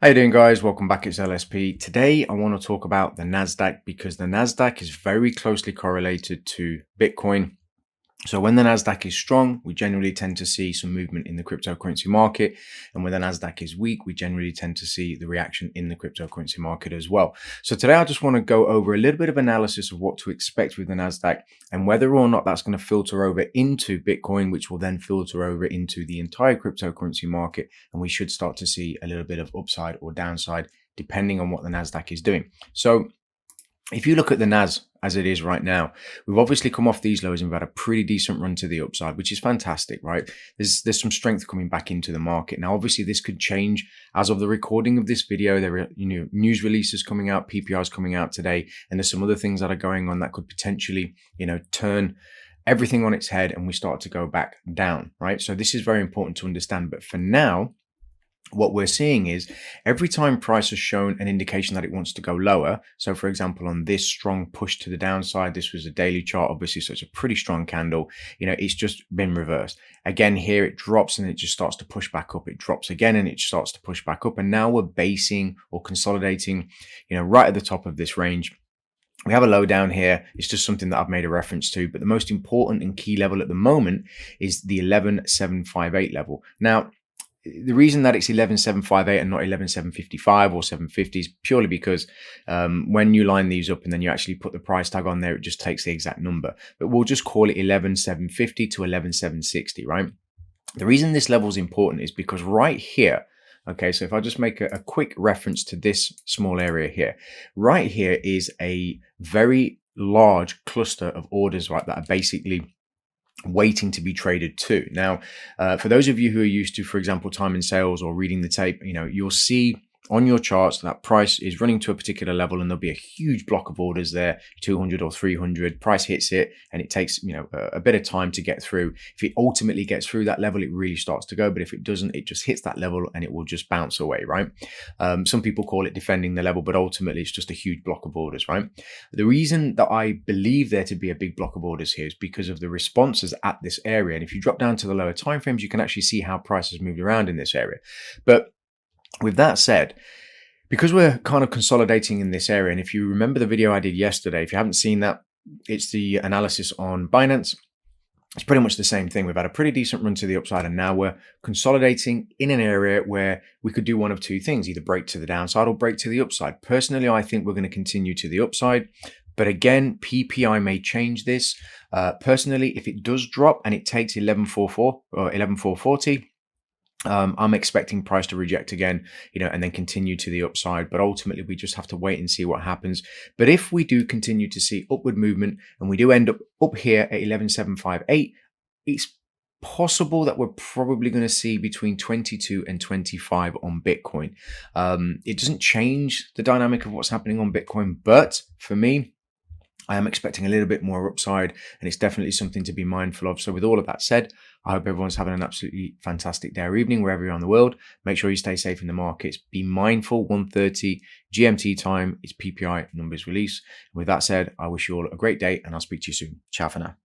How you doing, guys? Welcome back. It's LSP. Today I want to talk about the Nasdaq because the Nasdaq is very closely correlated to Bitcoin. So when the Nasdaq is strong, we generally tend to see some movement in the cryptocurrency market, and when the Nasdaq is weak, we generally tend to see the reaction in the cryptocurrency market as well. So today I just want to go over a little bit of analysis of what to expect with the Nasdaq and whether or not that's going to filter over into Bitcoin, which will then filter over into the entire cryptocurrency market, and we should start to see a little bit of upside or downside depending on what the Nasdaq is doing. So if you look at the NAS as it is right now, we've obviously come off these lows and we've had a pretty decent run to the upside, which is fantastic, right? There's some strength coming back into the market. Now, obviously, this could change as of the recording of this video. There are news releases coming out, PPRs coming out today, and there's some other things that are going on that could potentially turn everything on its head and we start to go back down, right? So this is very important to understand. But for now, what we're seeing is every time price has shown an indication that it wants to go lower. So for example, on this strong push to the downside, this was a daily chart, obviously, so it's a pretty strong candle. It's just been reversed. Again, here it drops and it just starts to push back up. It drops again and it starts to push back up. And now we're basing or consolidating, right at the top of this range. We have a low down here. It's just something that I've made a reference to, but the most important and key level at the moment is the 11,758 level. Now, the reason that it's 11,758 and not 11,755 or 750 is purely because when you line these up and then you actually put the price tag on there, it just takes the exact number. But we'll just call it 11,750 to 11,760, right? The reason this level is important is because right here, okay, so if I just make a quick reference to this small area here, right here is a very large cluster of orders, right, that are basically waiting to be traded too. Now, for those of you who are used to, for example, time and sales or reading the tape, you'll see on your charts that price is running to a particular level and there'll be a huge block of orders there, 200 or 300. Price hits it and it takes a bit of time to get through. If it ultimately gets through that level, it really starts to go, but if it doesn't, it just hits that level and it will just bounce away, right? Some people call it defending the level, but ultimately it's just a huge block of orders, right? The reason that I believe there to be a big block of orders here is because of the responses at this area. And if you drop down to the lower timeframes, you can actually see how price has moved around in this area. But with that said, because we're kind of consolidating in this area, and if you remember the video I did yesterday, if you haven't seen that, it's the analysis on Binance. It's pretty much the same thing. We've had a pretty decent run to the upside, and now we're consolidating in an area where we could do one of two things, either break to the downside or break to the upside. Personally, I think we're going to continue to the upside. But again, PPI may change this. Personally, if it does drop and it takes 11.44 or 11.440, I'm expecting price to reject again, and then continue to the upside. But ultimately, we just have to wait and see what happens. But if we do continue to see upward movement and we do end up here at 11,758, it's possible that we're probably going to see between 22 and 25 on Bitcoin. It doesn't change the dynamic of what's happening on Bitcoin, but for me, I am expecting a little bit more upside, and it's definitely something to be mindful of. So with all of that said, I hope everyone's having an absolutely fantastic day or evening wherever you're in the world. Make sure you stay safe in the markets. Be mindful, 1:30 GMT time is PPI numbers release. With that said, I wish you all a great day and I'll speak to you soon. Ciao for now.